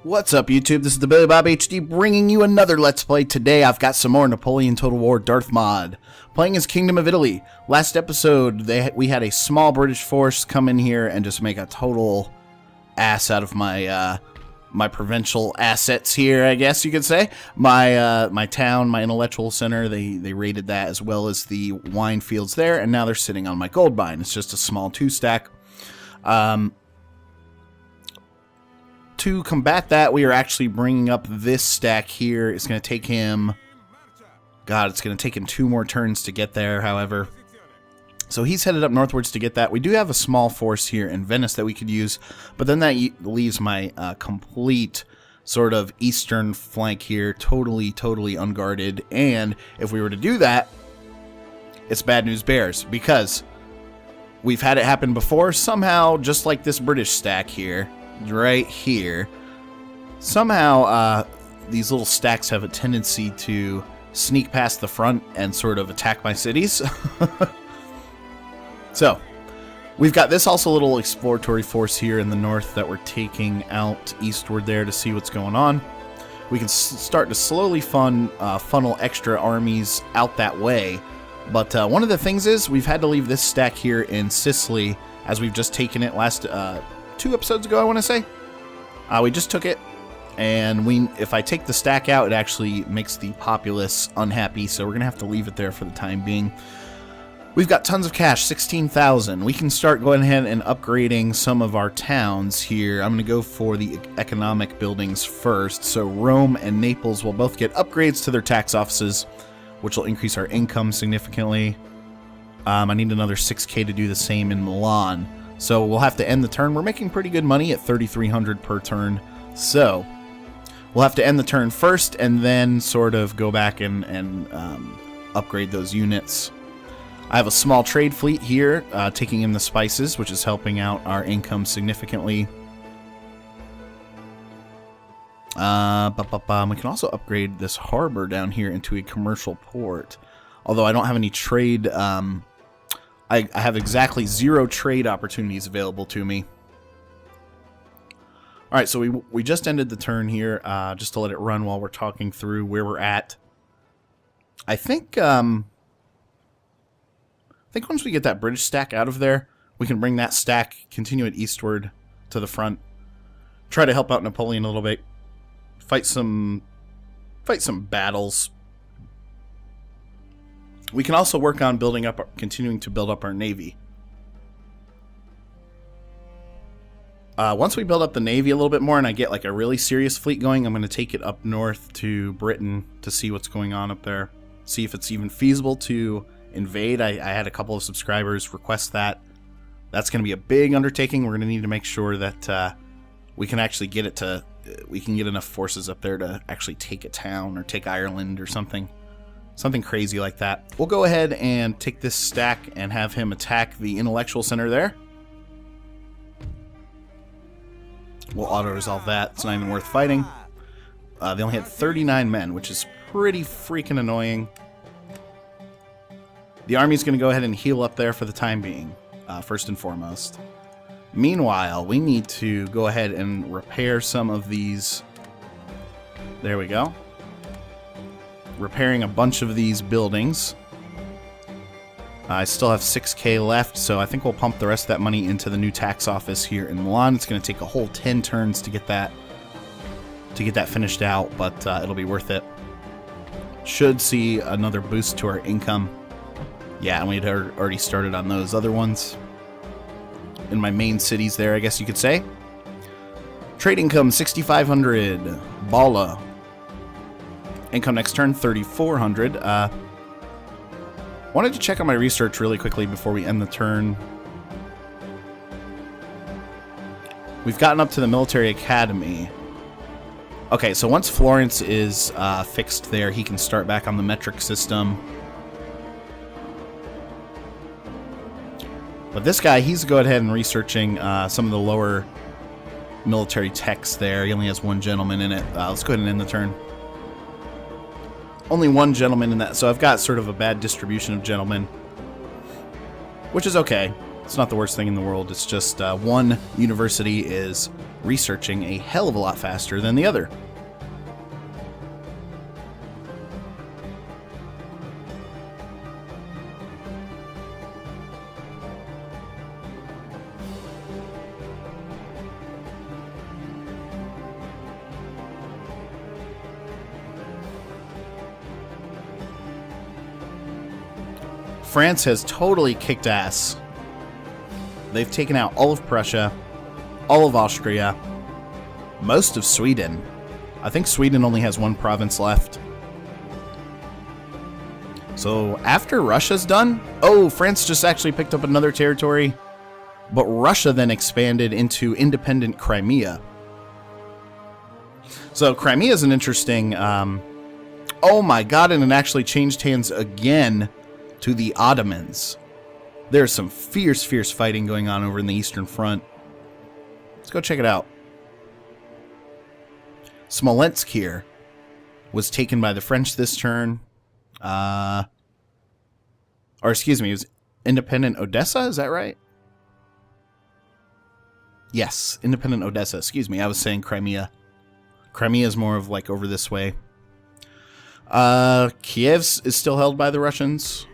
What's up, YouTube? This is TheBillyBobHD bringing you another Let's Play. Today I've got some more Napoleon Total War Darthmod, playing as Kingdom of Italy. Last episode, we had a small British force come in here and just make a total ass out of my my provincial assets here, I guess you could say. My town, my intellectual center, they raided that, as well as the wine fields there, and now they're sitting on my gold mine. It's just a small 2-stack. To combat that, we are actually bringing up this stack here. It's going to take him... God, it's going to take him 2 more turns to get there, however. So he's headed up northwards to get that. We do have a small force here in Venice that we could use, but then that leaves my complete sort of eastern flank here totally unguarded. And if we were to do that, it's bad news bears, because we've had it happen before. Somehow, just like this British stack here, right here, somehow these little stacks have a tendency to sneak past the front and sort of attack my cities. So we've got this also little exploratory force here in the north that we're taking out eastward there to see what's going on. We can start to slowly funnel extra armies out that way, but one of the things is we've had to leave this stack here in Sicily, as we've just taken it last 2 episodes ago, I want to say. We just took it, and if I take the stack out, it actually makes the populace unhappy, so we're going to have to leave it there for the time being. We've got tons of cash, 16,000. We can start going ahead and upgrading some of our towns here. I'm going to go for the economic buildings first. So Rome and Naples will both get upgrades to their tax offices, which will increase our income significantly. I need another 6K to do the same in Milan. So we'll have to end the turn. We're making pretty good money at 3,300 per turn. So we'll have to end the turn first and then sort of go back and upgrade those units. I have a small trade fleet here, taking in the spices, which is helping out our income significantly. We can also upgrade this harbor down here into a commercial port. Although I don't have any trade... I have exactly 0 trade opportunities available to me. Alright, so we just ended the turn here, just to let it run while we're talking through where we're at. I think once we get that British stack out of there, we can bring that stack, continue it eastward to the front, try to help out Napoleon a little bit, fight some battles. We can also work on continuing to build up our navy. Once we build up the navy a little bit more and I get like a really serious fleet going, I'm going to take it up north to Britain to see what's going on up there. See if it's even feasible to invade. I had a couple of subscribers request that. That's going to be a big undertaking. We're going to need to make sure that we can actually get it to... we can get enough forces up there to actually take a town or take Ireland or something. Something crazy like that. We'll go ahead and take this stack and have him attack the intellectual center there. We'll auto-resolve that. It's not even worth fighting. They only had 39 men, which is pretty freaking annoying. The army's going to go ahead and heal up there for the time being, first and foremost. Meanwhile, we need to go ahead and repair some of these. There we go. Repairing a bunch of these buildings. I still have 6K left, so I think we'll pump the rest of that money into the new tax office here in Milan. It's going to take a whole 10 turns to get that finished out, but it'll be worth it. Should see another boost to our income. Yeah, and we'd already started on those other ones. In my main cities there, I guess you could say. Trade income, 6,500. Bala. Income next turn, 3,400. Wanted to check on my research really quickly before we end the turn. We've gotten up to the military academy. Okay, so once Florence is fixed there, he can start back on the metric system. But this guy, he's going ahead and researching some of the lower military techs there. He only has 1 gentleman in it. Let's go ahead and end the turn. Only 1 gentleman in that, so I've got sort of a bad distribution of gentlemen, which is okay. It's not the worst thing in the world. It's just one university is researching a hell of a lot faster than the other. France has totally kicked ass. They've taken out all of Prussia, all of Austria, most of Sweden. I think Sweden only has one province left. So after Russia's done, oh, France just actually picked up another territory, but Russia then expanded into independent Crimea. So Crimea is an interesting, oh my god, and it actually changed hands again to the Ottomans. There's some fierce, fierce fighting going on over in the Eastern Front. Let's go check it out. Smolensk here was taken by the French this turn. Or excuse me, it was independent Odessa, is that right? Yes, independent Odessa. Excuse me, I was saying Crimea. Crimea is more of like over this way. Kiev is still held by the Russians.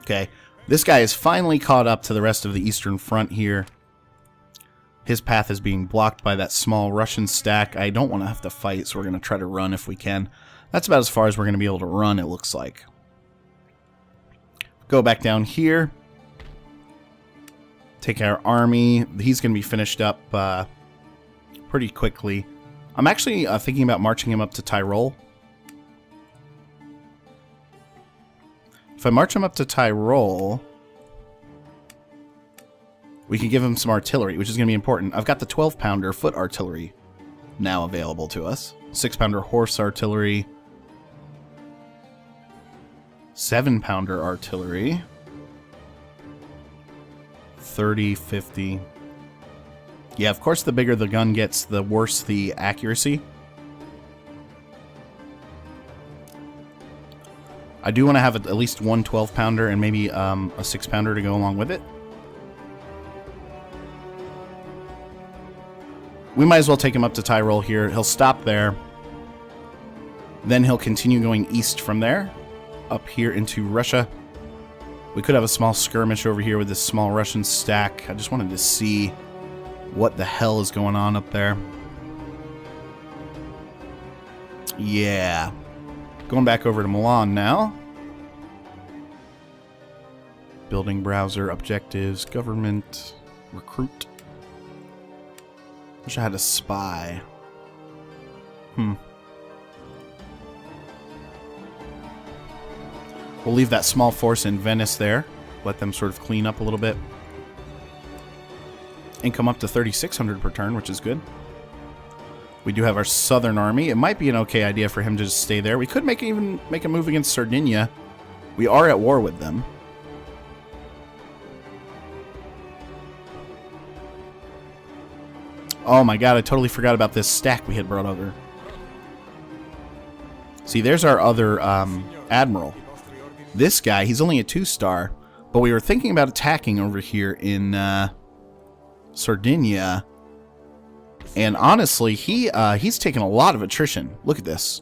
Okay, this guy is finally caught up to the rest of the Eastern Front here. His path is being blocked by that small Russian stack. I don't want to have to fight, so we're going to try to run if we can. That's about as far as we're going to be able to run, it looks like. Go back down here. Take our army. He's going to be finished up pretty quickly. I'm actually thinking about marching him up to Tyrol. If I march him up to Tyrol, we can give him some artillery, which is going to be important. I've got the 12-pounder foot artillery now available to us. 6-pounder horse artillery. 7-pounder artillery. 30, 50. Yeah, of course, the bigger the gun gets, the worse the accuracy. I do want to have at least one 12-pounder and maybe a 6-pounder to go along with it. We might as well take him up to Tyrol here. He'll stop there. Then he'll continue going east from there, up here into Russia. We could have a small skirmish over here with this small Russian stack. I just wanted to see what the hell is going on up there. Yeah. Going back over to Milan now. Building browser, objectives, government, recruit. Wish I had a spy. We'll leave that small force in Venice there. Let them sort of clean up a little bit. Income up to 3,600 per turn, which is good. We do have our southern army. It might be an okay idea for him to just stay there. We could even make a move against Sardinia. We are at war with them. Oh my god, I totally forgot about this stack we had brought over. See, there's our other admiral. This guy, he's only a 2-star, but we were thinking about attacking over here in Sardinia. And honestly, he's taken a lot of attrition. Look at this.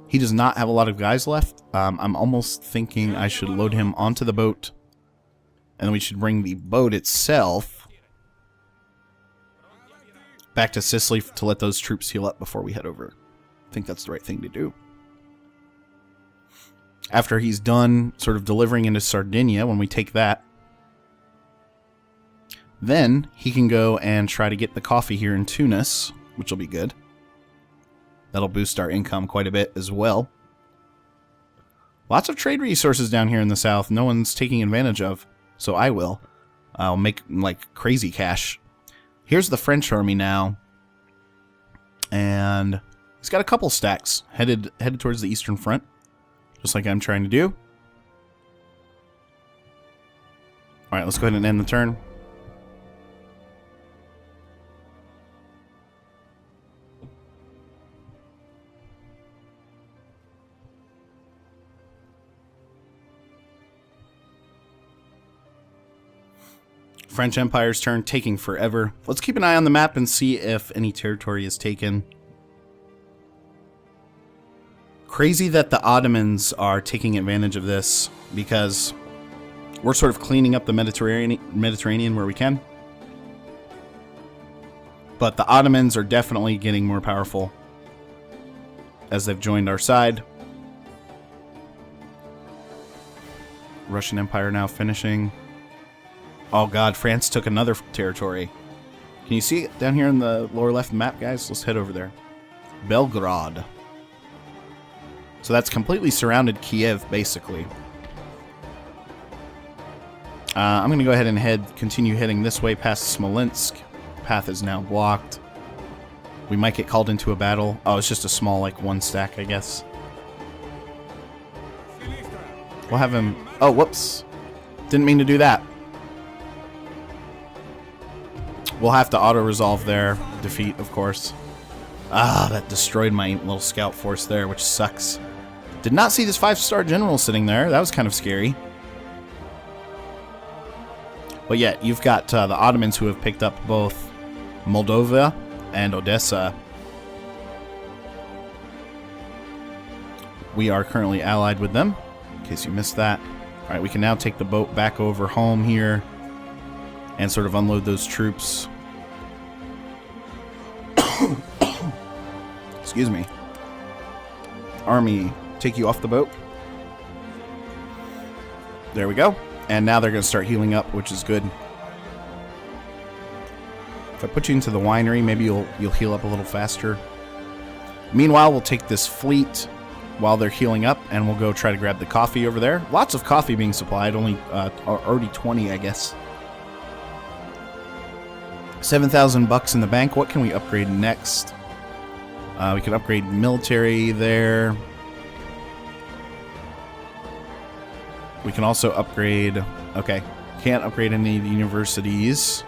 He does not have a lot of guys left. I'm almost thinking I should load him onto the boat. And then we should bring the boat itself back to Sicily to let those troops heal up before we head over. I think that's the right thing to do. After he's done sort of delivering into Sardinia, when we take that, then he can go and try to get the coffee here in Tunis, which will be good. That'll boost our income quite a bit as well. Lots of trade resources down here in the south no one's taking advantage of, so I will. I'll make like crazy cash. Here's the French army now, and he's got a couple stacks headed towards the Eastern Front, just like I'm trying to do. All right, let's go ahead and end the turn. French Empire's turn, taking forever. Let's keep an eye on the map and see if any territory is taken. Crazy that the Ottomans are taking advantage of this, because we're sort of cleaning up the Mediterranean where we can. But the Ottomans are definitely getting more powerful as they've joined our side. Russian Empire now finishing. Oh god, France took another territory. Can you see it down here in the lower left map, guys? Let's head over there. Belgrade. So that's completely surrounded Kiev, basically. I'm going to go ahead and continue heading this way past Smolensk. Path is now blocked. We might get called into a battle. Oh, it's just a small, like, one stack, I guess. We'll have him... Oh, whoops. Didn't mean to do that. We'll have to auto-resolve their defeat, of course. Ah, that destroyed my little scout force there, which sucks. Did not see this 5-star general sitting there. That was kind of scary. But yeah, you've got the Ottomans who have picked up both Moldova and Odessa. We are currently allied with them, in case you missed that. Alright, we can now take the boat back over home here and sort of unload those troops. Excuse me. Army, take you off the boat. There we go. And now they're going to start healing up, which is good. If I put you into the winery, maybe you'll heal up a little faster. Meanwhile, we'll take this fleet while they're healing up, and we'll go try to grab the coffee over there. Lots of coffee being supplied, only already 20, I guess. 7,000 bucks in the bank. What can we upgrade next? We can upgrade military there. We can also upgrade... Okay, can't upgrade any of the universities.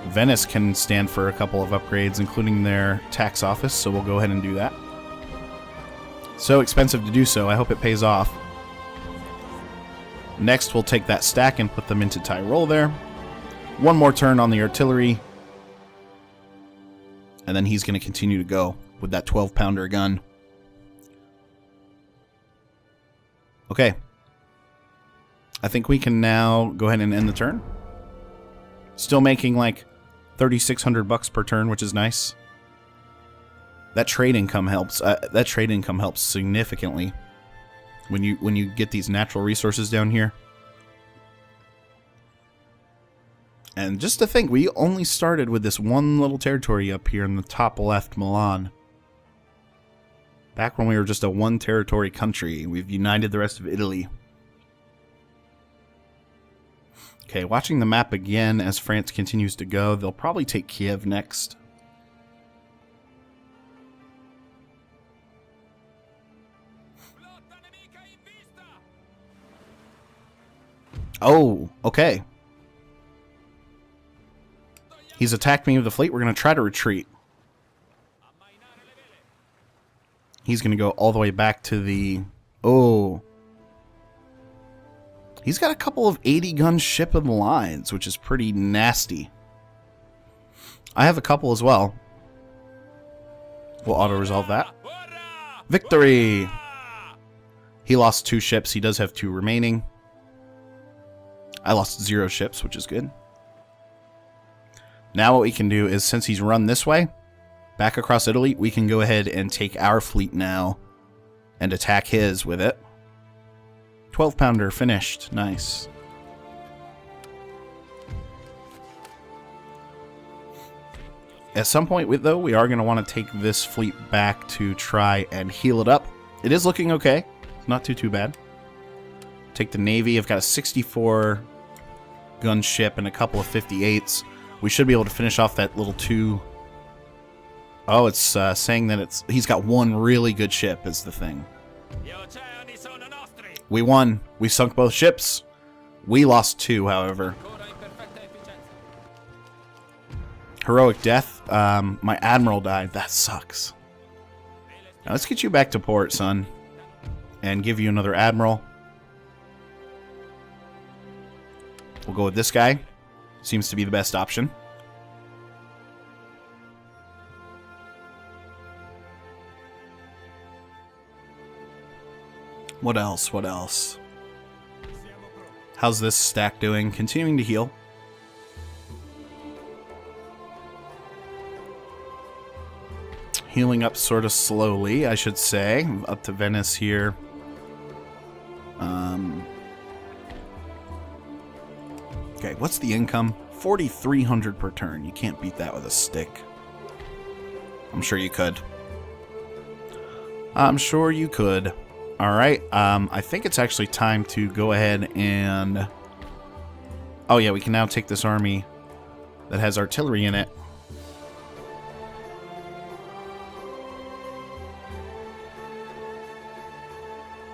Venice can stand for a couple of upgrades, including their tax office, so we'll go ahead and do that. So expensive to do so. I hope it pays off. Next, we'll take that stack and put them into Tyrol there. One more turn on the artillery. And then he's going to continue to go with that 12-pounder gun. Okay. I think we can now go ahead and end the turn. Still making like 3,600 bucks per turn, which is nice. That trade income helps. That trade income helps significantly when you get these natural resources down here. And just to think, we only started with this one little territory up here in the top left, Milan. Back when we were just a one-territory country, we've united the rest of Italy. Okay, watching the map again as France continues to go, they'll probably take Kiev next. Oh, okay. He's attacked me with the fleet. We're going to try to retreat. He's going to go all the way back to the... Oh. He's got a couple of 80-gun ship in the lines, which is pretty nasty. I have a couple as well. We'll auto-resolve that. Victory! He lost 2 ships. He does have 2 remaining. I lost 0 ships, which is good. Now what we can do is, since he's run this way, back across Italy, we can go ahead and take our fleet now and attack his with it. 12-pounder finished. Nice. At some point, though, we are going to want to take this fleet back to try and heal it up. It is looking okay. It's not too bad. Take the Navy. I've got a 64-gun ship and a couple of 58s. We should be able to finish off that little 2... Oh, it's saying that he's got 1 really good ship is the thing. We won. We sunk both ships. We lost 2, however. Heroic death. My admiral died. That sucks. Now let's get you back to port, son. And give you another admiral. We'll go with this guy. Seems to be the best option. What else? What else? How's this stack doing? Continuing to heal. Healing up sort of slowly, I should say. Up to Venice here. Okay, what's the income? 4,300 per turn. You can't beat that with a stick. I'm sure you could. I'm sure you could. Alright, I think it's actually time to go ahead and... Oh yeah, we can now take this army that has artillery in it.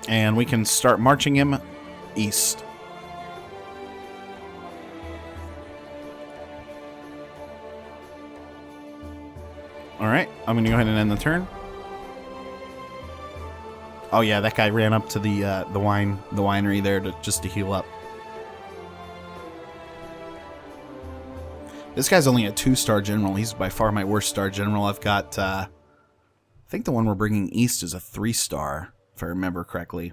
And we can start marching him east. Alright, I'm going to go ahead and end the turn. Oh yeah, that guy ran up to the winery there just to heal up. This guy's only a 2-star general. He's by far my worst star general. I've got, I think the one we're bringing east is a 3-star, if I remember correctly.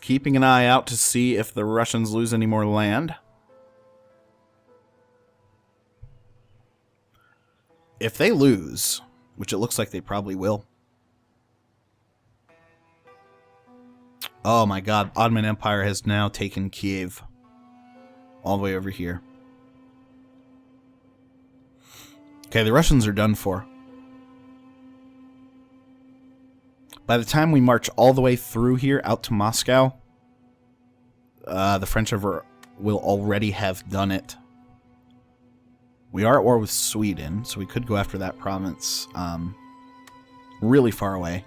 Keeping an eye out to see if the Russians lose any more land. If they lose, which it looks like they probably will. Oh my god, Ottoman Empire has now taken Kiev. All the way over here. Okay, the Russians are done for. By the time we march all the way through here out to Moscow, the French will already have done it. We are at war with Sweden, so we could go after that province really far away.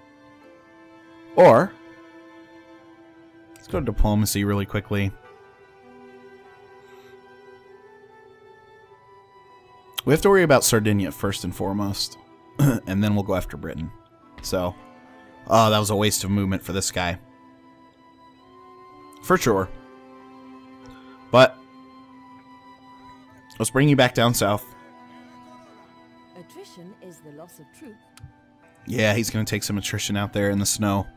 Or, let's go to diplomacy really quickly. We have to worry about Sardinia first and foremost, and then we'll go after Britain. So, oh, that was a waste of movement for this guy. For sure. But, let's bring you back down south. Attrition is the loss of truth. Yeah, he's going to take some attrition out there in the snow.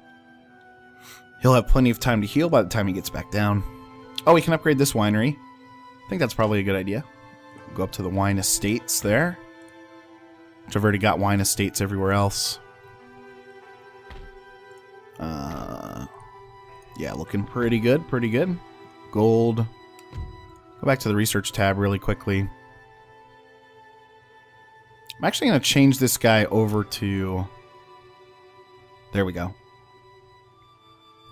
He'll have plenty of time to heal by the time he gets back down. Oh, we can upgrade this winery. I think that's probably a good idea. Go up to the wine estates there. Which I've already got wine estates everywhere else. Yeah, looking pretty good, pretty good. Gold. Go back to the research tab really quickly. I'm actually going to change this guy over to... There we go.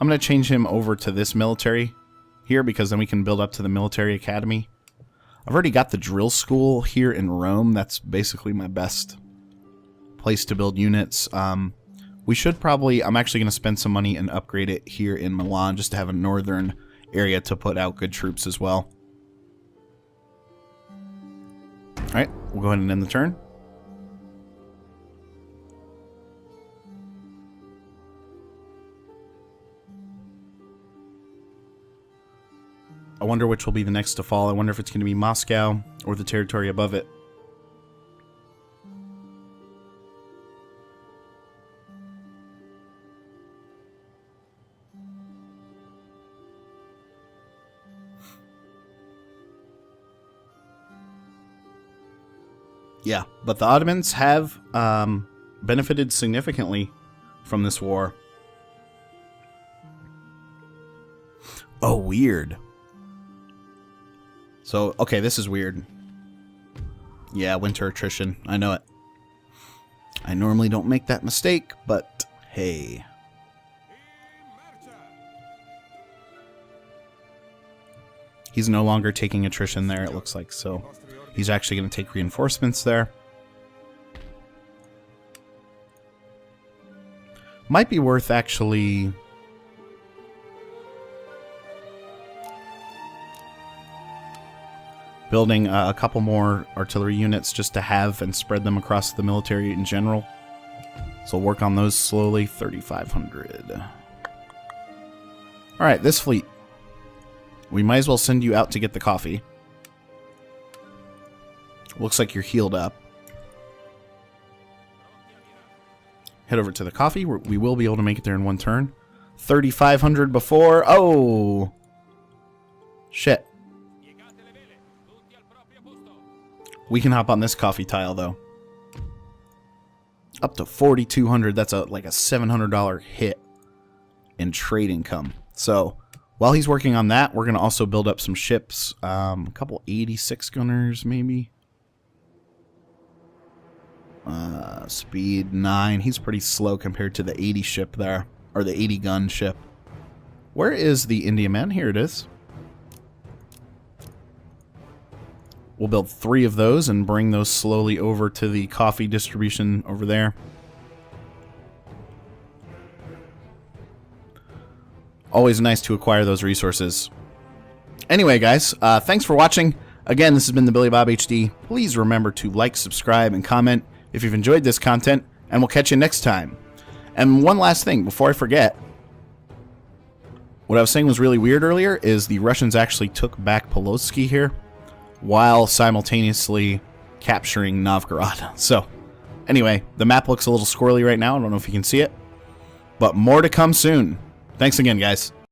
I'm going to change him over to this military here because then we can build up to the military academy. I've already got the drill school here in Rome. That's basically my best place to build units. We should probably... I'm actually going to spend some money and upgrade it here in Milan just to have a northern area to put out good troops as well. Alright, we'll go ahead and end the turn. I wonder which will be the next to fall. I wonder if it's going to be Moscow or the territory above it. Yeah, but the Ottomans have benefited significantly from this war. Oh, weird. So, okay, this is weird. Yeah, winter attrition. I know it. I normally don't make that mistake, but hey. He's no longer taking attrition there, it looks like, so he's actually going to take reinforcements there. Might be worth actually... building a couple more artillery units just to have and spread them across the military in general. So we'll work on those slowly. 3,500. Alright, this fleet. We might as well send you out to get the coffee. Looks like you're healed up. Head over to the coffee. We will be able to make it there in one turn. 3,500 before. Oh! Shit. We can hop on this coffee tile, though. Up to 4,200. That's like a $700 hit in trade income. So, while he's working on that, we're going to also build up some ships. A couple 86 gunners, maybe. Speed 9. He's pretty slow compared to the 80 ship there. Or the 80 gun ship. Where is the Indiaman? Here it is. We'll build 3 of those and bring those slowly over to the coffee distribution over there. Always nice to acquire those resources. Anyway, guys, thanks for watching. Again, this has been the TheBillyBobHD. Please remember to like, subscribe, and comment if you've enjoyed this content, and we'll catch you next time. And one last thing before I forget. What I was saying was really weird earlier is the Russians actually took back Polotsk here while simultaneously capturing Novgorod. So, anyway, the map looks a little squirrely right now. I don't know if you can see it. But more to come soon. Thanks again, guys.